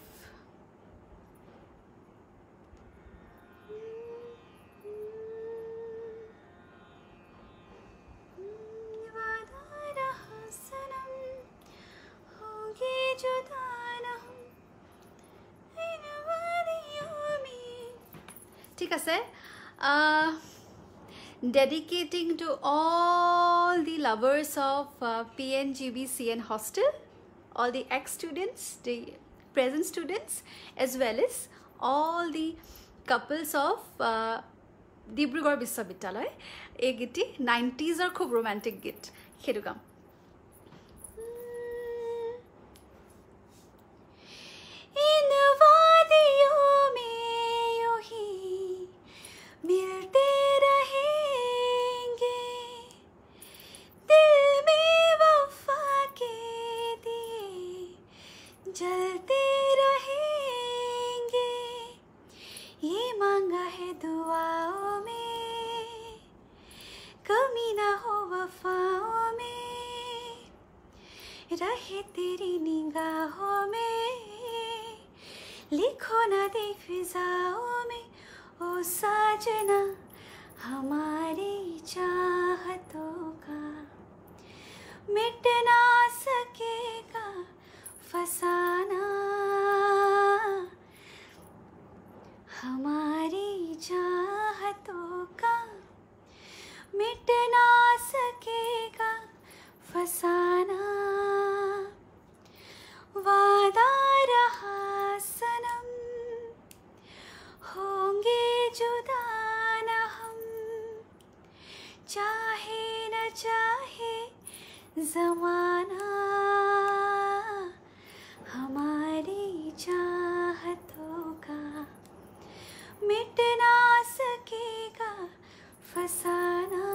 ঠিক আছে, dedicating to all the lovers of PNGB CN hostel, all the ex-students, the present students, as well as all the couples of Dibrugarh Biswabidyalaya. এই গীতটি 90s খুব ৰোমান্টিক গীত, সেইটো গাম। मिलते रहेंगे दिल में वफा के रहे तेरी निगाहों में, लिखो ना दे फिजाओं में ओ साजना हमारी चाहतों का मिट ना सकेगा फसाना, हमारी चाहतों का मिट ना सकेगा फसाना। वादा रहा सनम होंगे जुदा न हम, चाहे न चाहे ज़माना, हमारी चाहतों का मिट ना सकेगा फसाना,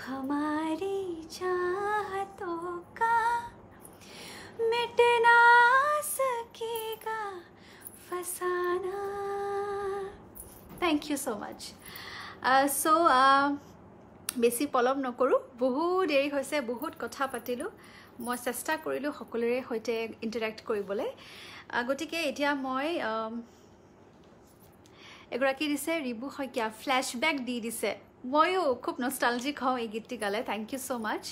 हमारी चाहतों का मिट ना सकेगा फसाना। Thank you so much. बेছি পলম নকৰোঁ, বহুত দেৰি হৈছে, বহুত কথা পাতিলোঁ, মই চেষ্টা কৰিলোঁ সকলোৰে সৈতে ইণ্টাৰেক্ট কৰিবলৈ। গতিকে এতিয়া মই এগৰাকী দিছে ৰিবু শইকীয়া, ফ্লেশ্ববেক দি দিছে, ময়ো খুব নষ্টালজিক হওঁ এই গীতটি গালে। থেংক ইউ ছ' মাছ।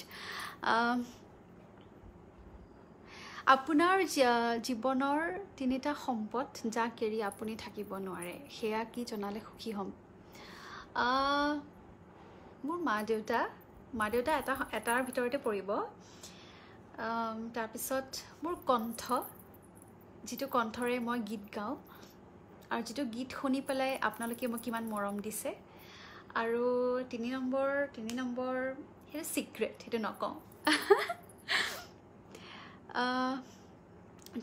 আপোনাৰ জীৱনৰ তিনিটা সম্পদ যাক এৰি আপুনি থাকিব নোৱাৰে, সেয়া কি জনালে সুখী হ'ম? মোৰ মা দেউতা এটাৰ ভিতৰতে পৰিব। তাৰপিছত মোৰ কণ্ঠ, যিটো কণ্ঠৰে মই গীত গাওঁ আৰু যিটো গীত শুনি পেলাই আপোনালোকে মোক কিমান মৰম দিছে। আৰু তিনি নম্বৰ সেইটো চিক্ৰেট, সেইটো নকওঁ।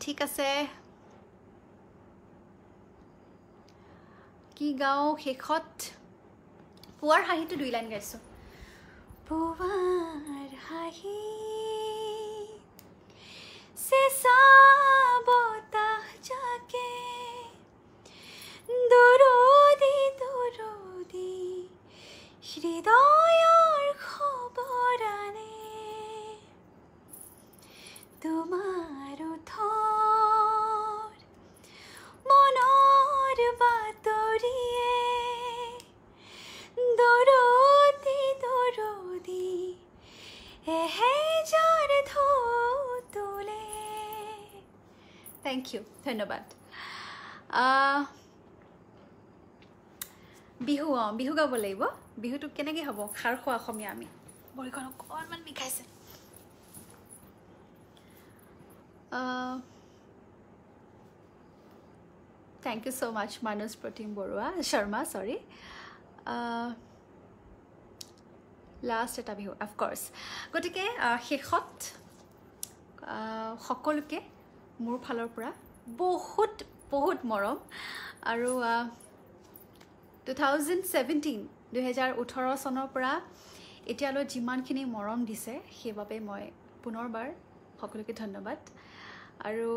ঠিক আছে, কি গাওঁ শেষত? পুৱাৰ হাঁহিটো 2 লাইন গাইছোঁ। পুৱাৰ হাঁহি চেঁচা বতাহ জাকে দৰদি দৰদি হৃদয়ৰ খবৰ আনে, তোমাৰ ওঠৰ মনৰ বাতৰিয়ে দৰদি দৰদি এহেজাৰ ঢৌ তোলে। থেংক ইউ, ধন্যবাদ। বিহু, বিহু গাব লাগিব। বিহুটো কেনেকৈ হ'ব? খাৰ খোৱা অসমীয়া আমি। ভৰিখন অকণমান বিষাইছে। থেংক ইউ ছ' মাছ মানস প্ৰতিম বৰুৱা শৰ্মা, চৰি। লাষ্ট এটা বিহু অফক'ৰ্ছ। গতিকে শেষত সকলোকে মোৰ ফালৰ পৰা বহুত বহুত মৰম। আৰু 2018 চনৰ পৰা এতিয়ালৈ যিমানখিনি মৰম দিছে সেইবাবে মই পুনৰবাৰ সকলোকে ধন্যবাদ। আৰু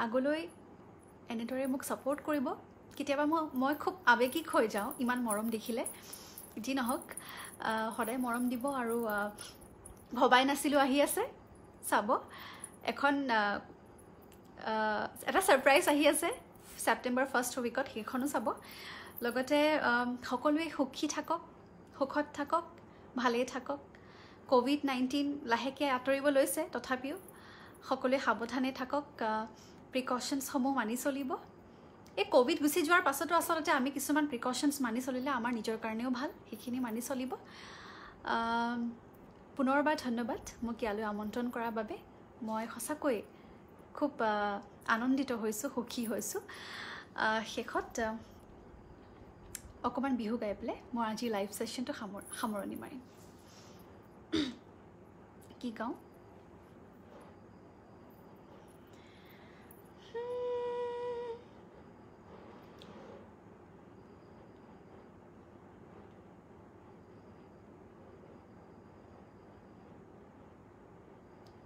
আগলৈ এনেদৰে মোক ছাপোৰ্ট কৰিব। কেতিয়াবা মই খুব আৱেগিক হৈ যাওঁ ইমান মৰম দেখিলে। যি নহওক, সদায় মৰম দিব। আৰু ভবাই নাছিলোঁ আহি আছে, চাব। এখন এটা ছাৰপ্ৰাইজ আহি আছে ছেপ্টেম্বৰ 1st উইকত, সেইখনো চাব। লগতে সকলোৱে সুখী থাকক, সুখত থাকক, ভালেই থাকক। ক'ভিড-19 লাহেকৈ আঁতৰিব লৈছে, তথাপিও সকলোৱে সাৱধানে থাকক, প্ৰিকশ্যনছসমূহ মানি চলিব। এই ক'ভিড গুচি যোৱাৰ পাছতো আচলতে আমি কিছুমান প্ৰিকশ্যনছ মানি চলিলে আমাৰ নিজৰ কাৰণেও ভাল, সেইখিনি মানি চলিব। পুনৰবাৰ ধন্যবাদ মোক ইয়ালৈ আমন্ত্ৰণ কৰাৰ বাবে। মই সঁচাকৈ খুব আনন্দিত হৈছোঁ, সুখী হৈছোঁ। শেষত অকণমান বিহু গাই পেলাই মই আজি লাইভ ছেশ্যনটো সামৰণি মাৰিম। কি গাওঁ?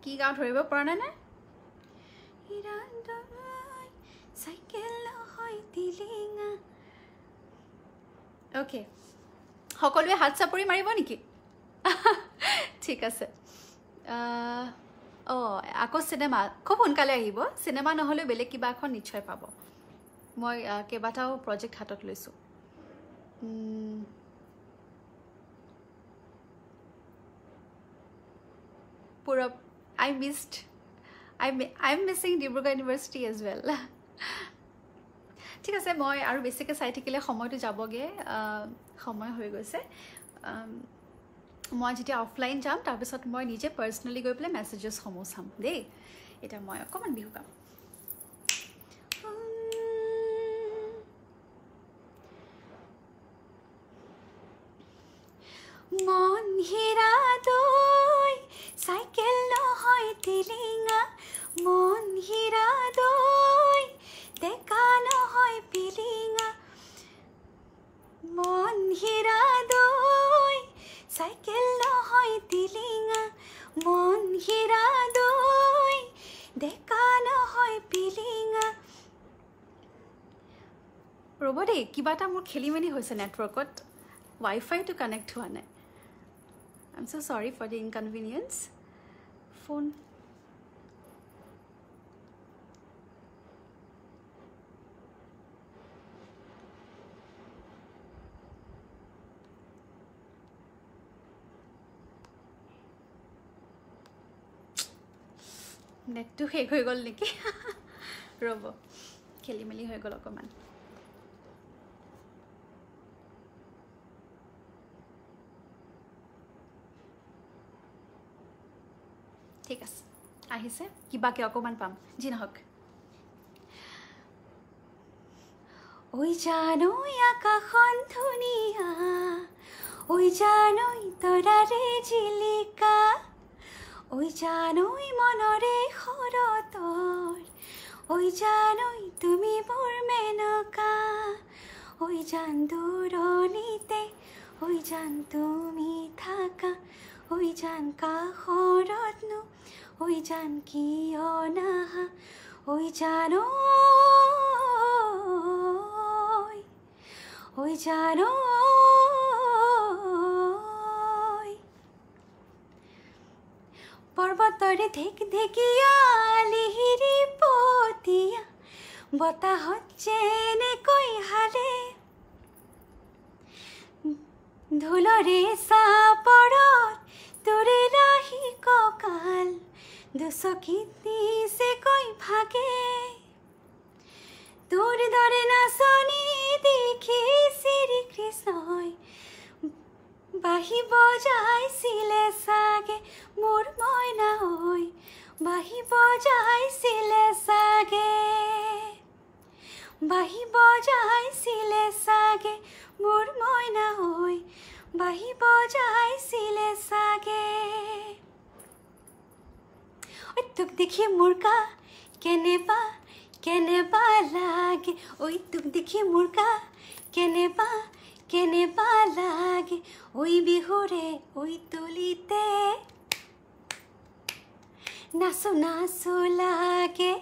কি গাওঁ ধৰিব পৰা নাই নে? অ'কে, সকলোৱে হাত চাপৰি মাৰিব নেকি? ঠিক আছে। আকৌ চিনেমা খুব সোনকালে আহিব চিনেমা নহ'লেও বেলেগ কিবা এখন নিশ্চয় পাব মই কেইবাটাও প্ৰজেক্ট হাতত লৈছোঁ Purab, I'm missing Dibrugarh University as well. ঠিক আছে মই আৰু বেছিকৈ চাই থাকিলে সময়টো যাবগে সময় হৈ গৈছে মই যেতিয়া অফলাইন যাম তাৰপিছত মই নিজে পাৰ্চনেলি গৈ পেলাই মেছেজেছ সমূহ চাম দেই এটা মই অকমান বিহু গাম মন হিৰা দৈ চাইকেল নহয় টিলিঙা মন হিৰা দৈ টেকা নহয় পিলিঙা মন হিৰা দৈ চাইকেল নহয় টিলিঙা মন হিৰা দৈ টেকা নহয় পিলিঙা ৰ'ব দেই কিবা এটা মোৰ খেলি মেলি হৈছে নেটৱৰ্কত ৱাইফাইটো কানেক্ট হোৱা নাই I'm so sorry for the inconvenience. Phone. Net to শেষ হৈ গ'ল নেকি ৰ'ব খেলি মেলি হৈ গ'ল অকমান ঠিক আছে আহিছে কিবাকে অকমান পাম জি নহক ওই জানোই আকাশখন ধুনীয়া ওই জানোই তৰাৰে জিলিকা ওই জানোই মনৰে খৰতৰ ওই জানোই তুমি মোৰ মেনকা ওই জান দূৰণিতে ওই জান তুমি থাকা ওই জান কাষৰতনো ওই জান কিয় নাহা ওই জানো ওই জানো পৰ্বতৰে ঢেক ঢেকিয়া লিহিৰি পতিয়া বতাহত যেনেকৈ হালে ধুলৰে চাপৰত তোৰে লাহি কঁকাল দুচকিত নিচেকৈ ভাগে তোৰ দৰে নাচনি দেখি শ্ৰীকৃষ্ণই বাঁহী বজাইছিলে চাগে মোৰ মইনা হৈ বাঁহী বজাইছিলে চাগে বাঁহী বজাইছিলে চাগে মোৰ মইনা হৈ বাঁহী বজাইছিলে চাগে ঐ তোক দেখি মোৰ কা কেনেবা লাগে ঐ তোক দেখি মোৰ কা কেনেবা লাগে ঐ বিহুৰে ঐ তুলিতে নাচো নাচো লাগে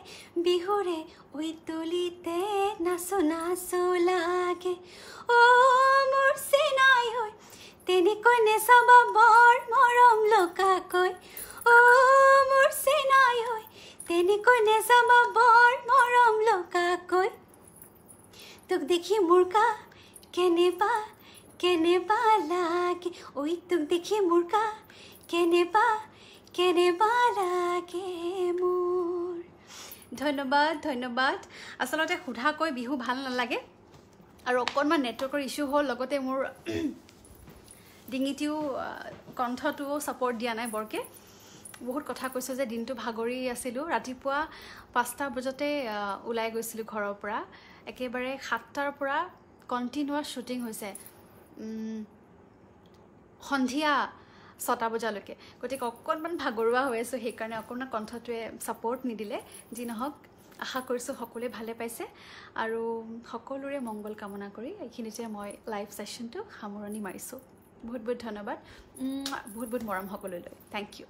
বিহুৰে ঐ তুলিতে নাচো নাচো লাগে ও মোৰ চেনাই হৈ তেনেকৈ নেচাব বৰ মৰম লগাকৈ ও মোৰ চেনাই হৈ তেনেকৈ নেচাব বৰ মৰম লগাকৈ তোক দেখি মোৰ কা কেনেবা লাগে ঐ তোক দেখি মোৰ কা কেনেবা লাগে মোৰ ধন্যবাদ আচলতে সোধাকৈ বিহু ভাল নালাগে আৰু অকণমান নেটৱৰ্কৰ ইছ্যু হ'ল লগতে মোৰ ডিঙিটিও কণ্ঠটোও ছাপৰ্ট দিয়া নাই বৰকে বহুত কথা কৈছোঁ যে দিনটো ভাগৰি আছিলোঁ ৰাতিপুৱা 5টা বজাতে ওলাই গৈছিলোঁ ঘৰৰ পৰা একেবাৰে 7টাৰ পৰা কণ্টিনিউৱাছ শ্বুটিং হৈছে সন্ধিয়া 6টা বজালৈকে গতিকে অকণমান ভাগৰুৱা হৈ আছোঁ সেইকাৰণে অকণমান কণ্ঠটোৱে ছাপৰ্ট নিদিলে যি নহওক আশা কৰিছোঁ সকলোৱে ভালে পাইছে আৰু সকলোৰে মংগল কামনা কৰি এইখিনিতে মই লাইভ ছেশ্যনটো সামৰণি মাৰিছোঁ বহুত ধন্যবাদ বহুত মৰম সকলোলৈ থেংক ইউ